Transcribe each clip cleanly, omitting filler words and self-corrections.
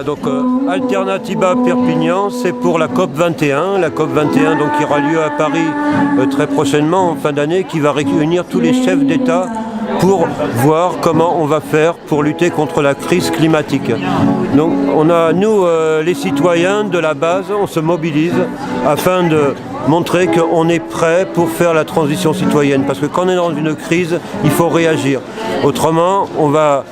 donc Alternativa Perpignan, c'est pour la COP21. La COP21 donc, qui aura lieu à Paris très prochainement, en fin d'année, qui va réunir tous les chefs d'État pour voir comment on va faire pour lutter contre la crise climatique. Donc on a, nous, les citoyens de la base, on se mobilise afin de montrer qu'on est prêt pour faire la transition citoyenne. Parce que quand on est dans une crise, il faut réagir. Autrement, on va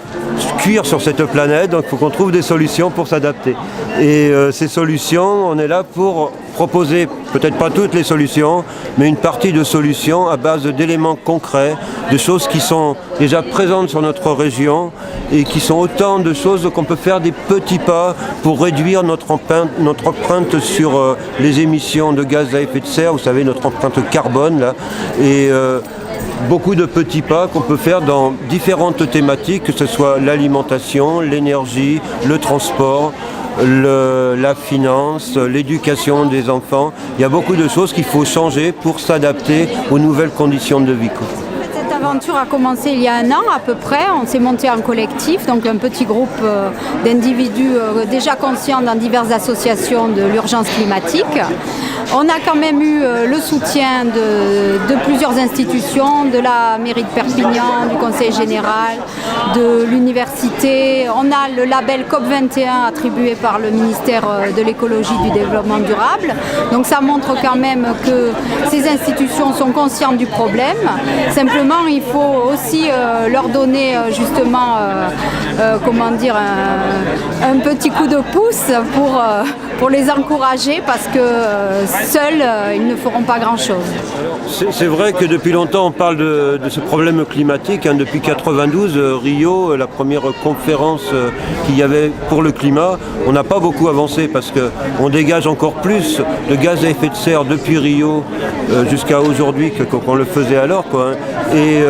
cuire sur cette planète, donc il faut qu'on trouve des solutions pour s'adapter. Et ces solutions, on est là pour proposer, peut-être pas toutes les solutions, mais une partie de solutions à base d'éléments concrets, de choses qui sont déjà présentes sur notre région et qui sont autant de choses qu'on peut faire des petits pas pour réduire notre empreinte sur les émissions de gaz à effet de serre, vous savez, notre empreinte carbone là, et beaucoup de petits pas qu'on peut faire dans différentes thématiques, que ce soit l'alimentation, l'énergie, le transport, la finance, l'éducation des enfants. Il y a beaucoup de choses qu'il faut changer pour s'adapter aux nouvelles conditions de vie. Cette aventure a commencé il y a 1 an à peu près. On s'est monté en collectif, donc un petit groupe d'individus déjà conscients dans diverses associations de l'urgence climatique. On a quand même eu le soutien de plusieurs institutions, de la mairie de Perpignan, du conseil général, de l'université. On a le label COP21 attribué par le ministère de l'écologie et du développement durable. Donc ça montre quand même que ces institutions sont conscientes du problème. Simplement, il faut aussi leur donner justement, un petit coup de pouce pour les encourager, parce que seuls, ils ne feront pas grand-chose. C'est vrai que depuis longtemps, on parle de ce problème climatique. Depuis 1992, Rio, la première conférence qu'il y avait pour le climat, on n'a pas beaucoup avancé parce qu'on dégage encore plus de gaz à effet de serre depuis Rio jusqu'à aujourd'hui qu'on le faisait alors, quoi. Et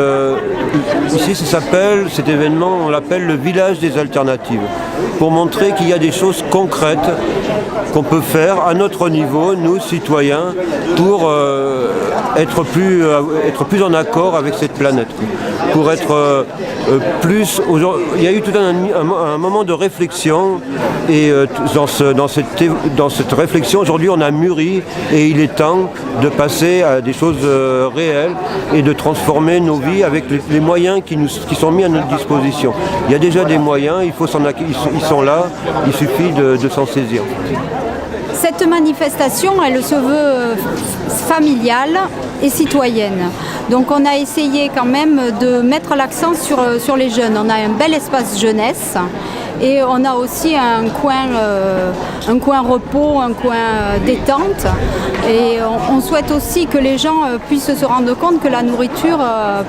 ici, cet événement, on l'appelle le village des alternatives, pour montrer qu'il y a des choses concrètes qu'on peut faire à notre niveau, nous citoyens, pour être plus en accord avec cette planète, pour être plus. Il y a eu tout un moment de réflexion, et dans cette réflexion, aujourd'hui, on a mûri, et il est temps de passer à des choses réelles et de transformer nos vies avec les moyens qui sont mis à notre disposition. Il y a déjà des moyens, ils sont là, il suffit de s'en saisir. Cette manifestation, elle se veut familiale et citoyenne. Donc on a essayé quand même de mettre l'accent sur les jeunes. On a un bel espace jeunesse et on a aussi un coin repos, un coin détente. Et on souhaite aussi que les gens puissent se rendre compte que la nourriture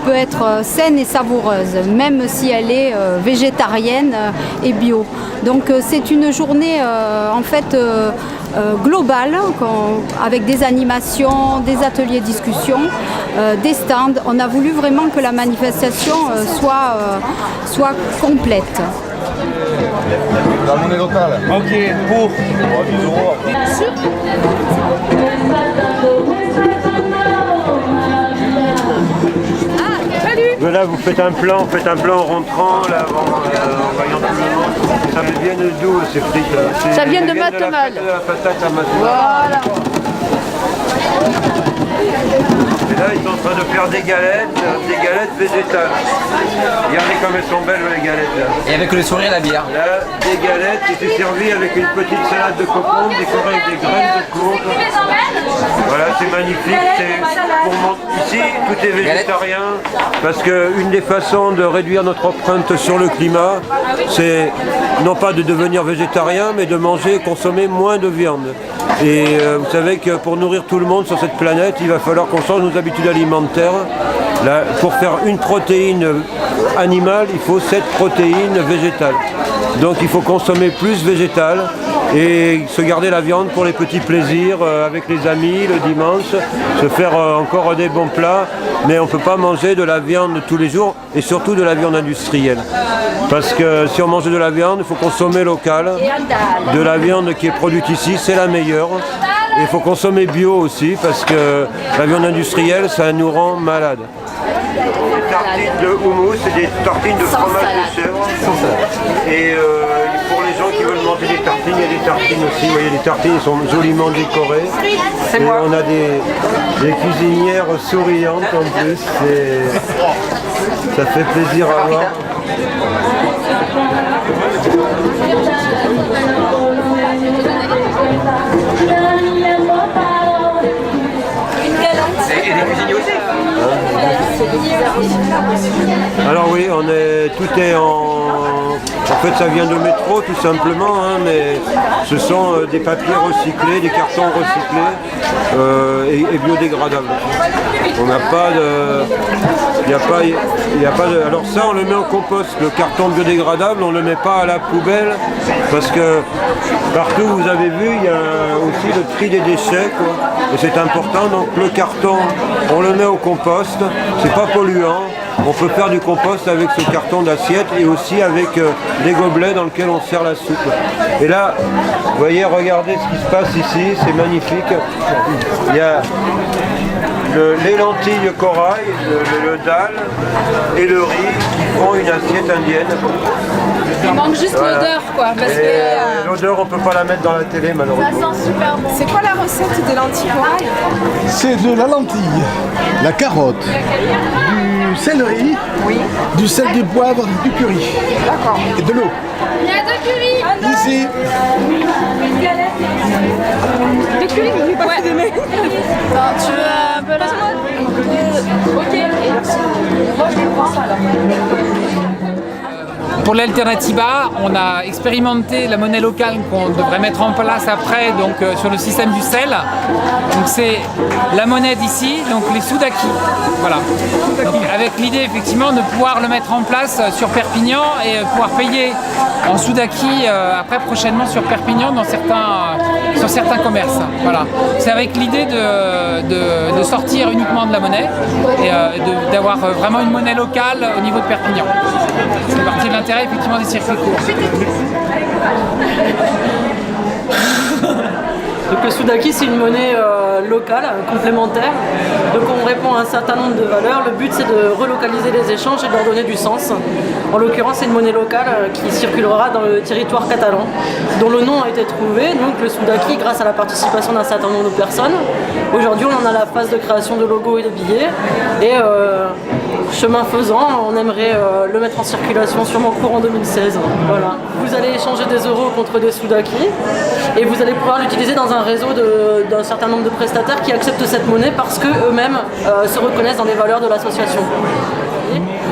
peut être saine et savoureuse, même si elle est végétarienne et bio. Donc c'est une journée en fait globale, avec des animations, des ateliers discussions, des stands. On a voulu vraiment que la manifestation soit complète. La monnaie locale. Ok, pour. Là, vous faites un plan en rentrant, là, en voyant tout le monde. Ça vient d'où ces frites? Ça vient de Matemal. De la patate à Matemal. Voilà. Et là, ils sont en train de faire des galettes végétales. Regardez comme elles sont belles, les galettes. Là. Et avec le sourire, la bière. Là, des galettes qui étaient servies avec une petite salade de concombre décorée avec des graines de courge. Voilà, c'est magnifique. Ici, tout est végétarien. Parce qu'une des façons de réduire notre empreinte sur le climat, c'est non pas de devenir végétarien, mais de manger et consommer moins de viande. Et vous savez que pour nourrir tout le monde sur cette planète, il va falloir qu'on change nos habitudes alimentaires. Là, pour faire une protéine animale, il faut 7 protéines végétales. Donc il faut consommer plus végétal et se garder la viande pour les petits plaisirs avec les amis le dimanche, se faire encore des bons plats, mais on ne peut pas manger de la viande tous les jours et surtout de la viande industrielle. Parce que si on mange de la viande, il faut consommer local, de la viande qui est produite ici, c'est la meilleure. Et il faut consommer bio aussi parce que la viande industrielle, ça nous rend malade. Des tartines de houmous, c'est des tartines de fromage de chèvre. Et il pour les gens qui veulent manger des tartines, il y a des tartines aussi. Vous voyez, les tartines sont joliment décorées. Et on a des cuisinières souriantes en plus. Ça fait plaisir à voir. Et des cuisiniers aussi. Alors oui, tout est en fait, ça vient de métro tout simplement, hein, mais ce sont des papiers recyclés, des cartons recyclés et biodégradables. On n'a pas de... Il n'y a pas de... Alors ça, on le met en compost. Le carton biodégradable, on ne le met pas à la poubelle parce que partout, vous avez vu, il y a aussi le tri des déchets, quoi. Et c'est important, donc le carton, on le met au compost, c'est pas polluant. On peut faire du compost avec ce carton d'assiette et aussi avec des gobelets dans lesquels on sert la soupe. Et là, vous voyez, regardez ce qui se passe ici, c'est magnifique. Il y a les lentilles corail, le dalle et le riz qui font une assiette indienne. Il manque juste l'odeur, quoi. Parce que l'odeur, on ne peut pas la mettre dans la télé, malheureusement. ça sent super bon. C'est quoi la recette de lentilles corail? C'est de la lentille, la carotte, du céleri, du sel, du poivre, du curry. D'accord. Et de l'eau. Il y a deux curry. Ici, Deux curry, mais j'ai pas fait de mec. Tu veux un peu là? Ok. Moi, je prends ça alors. Pour l'Alternativa, on a expérimenté la monnaie locale qu'on devrait mettre en place après sur le système du sel. Donc c'est la monnaie d'ici, donc les soudaki. Voilà. Donc, avec l'idée effectivement de pouvoir le mettre en place sur Perpignan et pouvoir payer en soudaki après prochainement sur Perpignan sur certains commerces. Voilà. C'est avec l'idée de sortir uniquement de la monnaie et d'avoir vraiment une monnaie locale au niveau de Perpignan. C'est partie de l'intérêt effectivement des circuits courts. Donc le soudaki, c'est une monnaie locale, complémentaire. Donc on répond à un certain nombre de valeurs. Le but, c'est de relocaliser les échanges et de leur donner du sens. En l'occurrence, c'est une monnaie locale qui circulera dans le territoire catalan, dont le nom a été trouvé, donc le soudaki, grâce à la participation d'un certain nombre de personnes. Aujourd'hui, on en a la phase de création de logos et de billets. Et chemin faisant, on aimerait le mettre en circulation sûrement courant 2016. Voilà. Vous allez échanger des euros contre des soudaki et vous allez pouvoir l'utiliser dans un réseau d'un certain nombre de prestataires qui acceptent cette monnaie parce qu'eux-mêmes se reconnaissent dans les valeurs de l'association.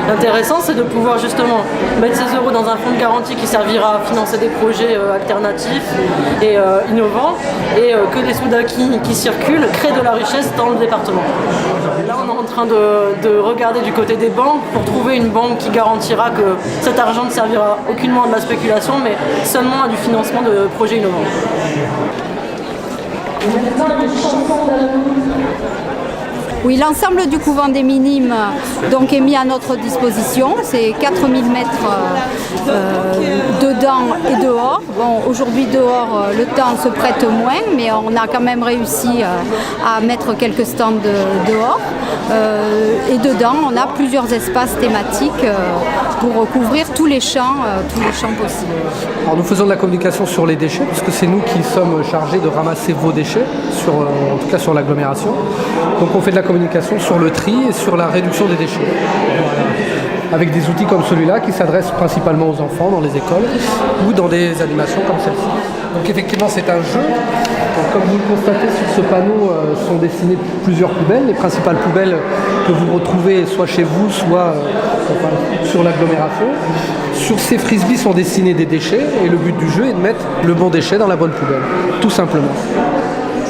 L'intéressant, c'est de pouvoir justement mettre ces euros dans un fonds de garantie qui servira à financer des projets alternatifs et innovants et que les soudaki qui circulent créent de la richesse dans le département. Et là, on est en train de regarder du côté des banques pour trouver une banque qui garantira que cet argent ne servira aucunement à de la spéculation, mais seulement à du financement de projets innovants. Oui, l'ensemble du couvent des Minimes donc, est mis à notre disposition. C'est 4000 mètres dedans et dehors. Bon, aujourd'hui dehors, le temps se prête moins, mais on a quand même réussi à mettre quelques stands dehors. Et dedans, on a plusieurs espaces thématiques pour couvrir tous les champs possibles. Alors nous faisons de la communication sur les déchets, puisque c'est nous qui sommes chargés de ramasser vos déchets, en tout cas sur l'agglomération. Donc on fait de la communication sur le tri et sur la réduction des déchets. Avec des outils comme celui-là qui s'adressent principalement aux enfants dans les écoles ou dans des animations comme celle-ci. Donc effectivement c'est un jeu. Donc, comme vous le constatez sur ce panneau sont dessinées plusieurs poubelles. Les principales poubelles que vous retrouvez soit chez vous, soit sur l'agglomération. Sur ces frisbees sont dessinés des déchets et le but du jeu est de mettre le bon déchet dans la bonne poubelle. Tout simplement.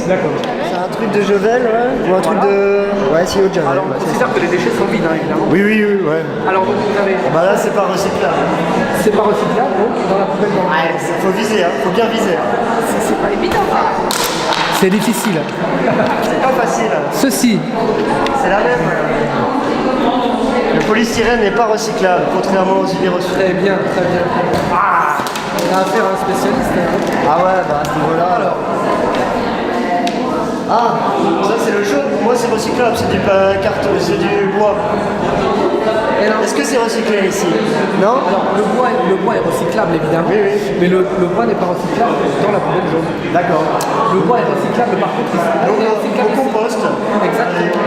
D'accord. Un truc de Jovel, ou un truc de... Ouais, si, de Jovel. Alors on considère que les déchets sont vides, hein, évidemment. Oui, ouais. Alors donc vous avez... Bah là, c'est pas recyclable. C'est pas recyclable, donc dans la poubelle. Ouais, faut viser, faut bien viser. C'est pas évident. C'est difficile. C'est pas facile. Ceci. C'est la même. Le polystyrène n'est pas recyclable, contrairement aux idées reçues. Très bien. On a affaire à un spécialiste. Ah ouais, bah à ce niveau-là. Alors. Ah, ça c'est le jaune. Pour moi c'est recyclable, c'est du carton, c'est du bois. Est-ce que c'est recyclé ici? Non? Alors le bois est recyclable évidemment, mais le bois n'est pas recyclable dans la poubelle jaune. D'accord. Le bois est recyclable par contre ici. Donc Il est recyclable on composte. Exactement.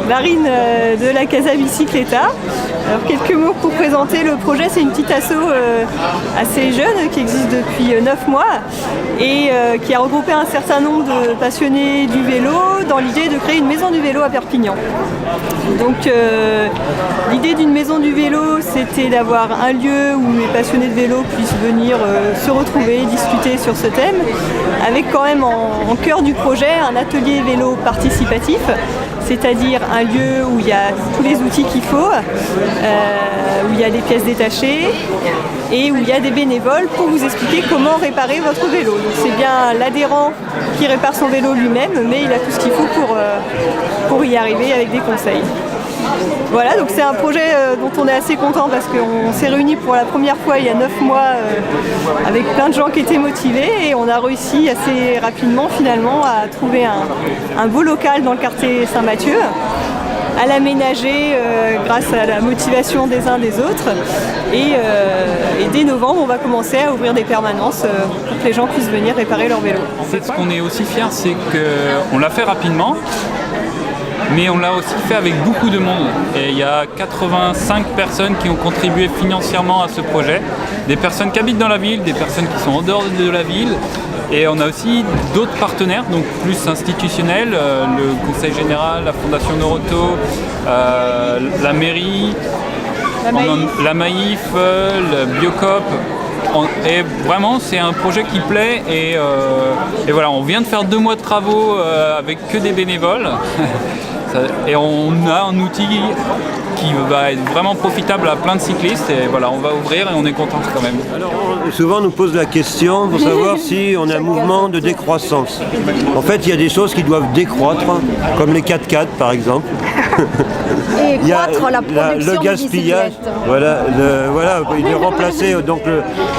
Marine de la Casa Bicicleta. Alors quelques mots pour présenter le projet. C'est une petite asso assez jeune qui existe depuis 9 mois et qui a regroupé un certain nombre de passionnés du vélo dans l'idée de créer une maison du vélo à Perpignan. Donc l'idée d'une maison du vélo, c'était d'avoir un lieu où les passionnés de vélo puissent venir se retrouver, discuter sur ce thème, avec quand même en cœur du projet un atelier vélo participatif, c'est-à-dire un lieu où il y a tous les outils qu'il faut, où il y a des pièces détachées et où il y a des bénévoles pour vous expliquer comment réparer votre vélo. Donc c'est bien l'adhérent qui répare son vélo lui-même, mais il a tout ce qu'il faut pour y arriver avec des conseils. Voilà, donc c'est un projet dont on est assez content parce qu'on s'est réunis pour la première fois il y a 9 mois avec plein de gens qui étaient motivés et on a réussi assez rapidement finalement à trouver un beau local dans le quartier Saint-Mathieu, à l'aménager grâce à la motivation des uns des autres et dès novembre on va commencer à ouvrir des permanences pour que les gens puissent venir réparer leur vélo. En fait, ce qu'on est aussi fiers, c'est qu'on l'a fait rapidement, mais on l'a aussi fait avec beaucoup de monde. Et il y a 85 personnes qui ont contribué financièrement à ce projet. Des personnes qui habitent dans la ville, des personnes qui sont en dehors de la ville. Et on a aussi d'autres partenaires, donc plus institutionnels, le Conseil Général, la Fondation Noroto, la mairie, la Maïf, le Biocop. Et vraiment c'est un projet qui plaît et voilà, on vient de faire 2 mois de travaux avec que des bénévoles et on a un outil qui va être vraiment profitable à plein de cyclistes et voilà, on va ouvrir et on est content quand même. Alors souvent on nous pose la question pour savoir si on a un mouvement de décroissance. En fait il y a des choses qui doivent décroître, comme les 4x4 par exemple. Et croître la production le gaspillage, de voilà, il est remplacé donc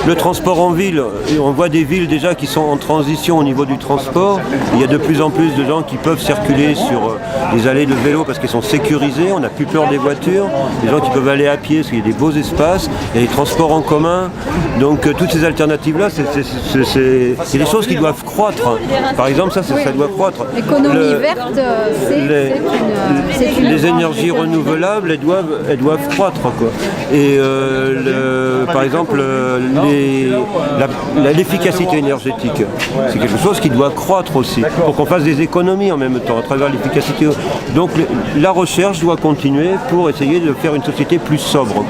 le transport en ville. On voit des villes déjà qui sont en transition au niveau du transport. Il y a de plus en plus de gens qui peuvent circuler sur les allées de vélo parce qu'elles sont sécurisées. On n'a plus peur des voitures. Des gens qui peuvent aller à pied parce qu'il y a des beaux espaces. Il y a les transports en commun. Donc toutes ces alternatives-là, c'est des choses qui doivent croître. Par exemple, ça doit croître. L'économie verte, c'est une les énergies renouvelables, elles doivent croître, quoi. Et par exemple, l'efficacité énergétique, c'est quelque chose qui doit croître aussi, pour qu'on fasse des économies en même temps à travers l'efficacité. Donc la recherche doit continuer pour essayer de faire une société plus sobre, quoi.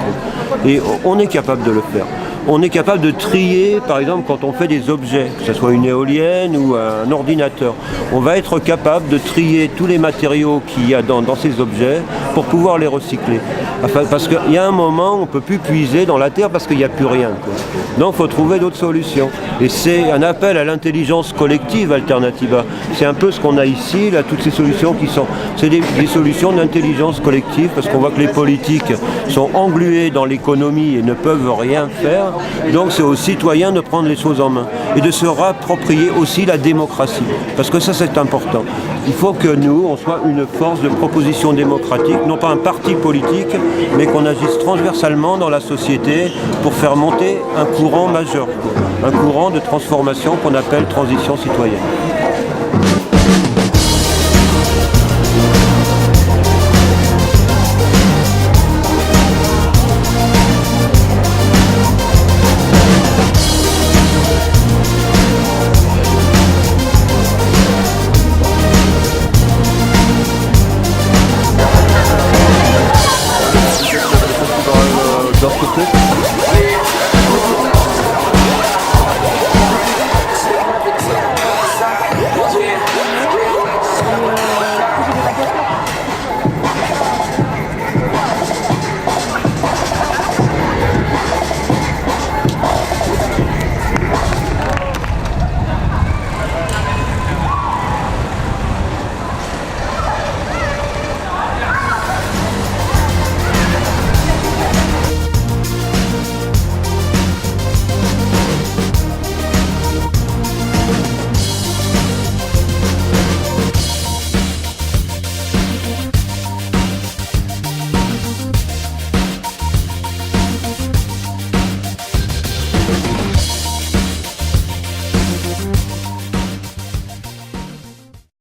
Et on est capable de le faire. On est capable de trier, par exemple, quand on fait des objets, que ce soit une éolienne ou un ordinateur. On va être capable de trier tous les matériaux qu'il y a dans ces objets pour pouvoir les recycler. Enfin, parce qu'il y a un moment où on ne peut plus puiser dans la terre parce qu'il n'y a plus rien, quoi. Donc il faut trouver d'autres solutions. Et c'est un appel à l'intelligence collective Alternativa. C'est un peu ce qu'on a ici, là, toutes ces solutions qui sont... C'est des solutions d'intelligence collective parce qu'on voit que les politiques sont englués dans l'économie et ne peuvent rien faire. Donc c'est aux citoyens de prendre les choses en main et de se rapproprier aussi la démocratie. Parce que ça c'est important. Il faut que nous, on soit une force de proposition démocratique, non pas un parti politique, mais qu'on agisse transversalement dans la société pour faire monter un courant majeur, un courant de transformation qu'on appelle transition citoyenne.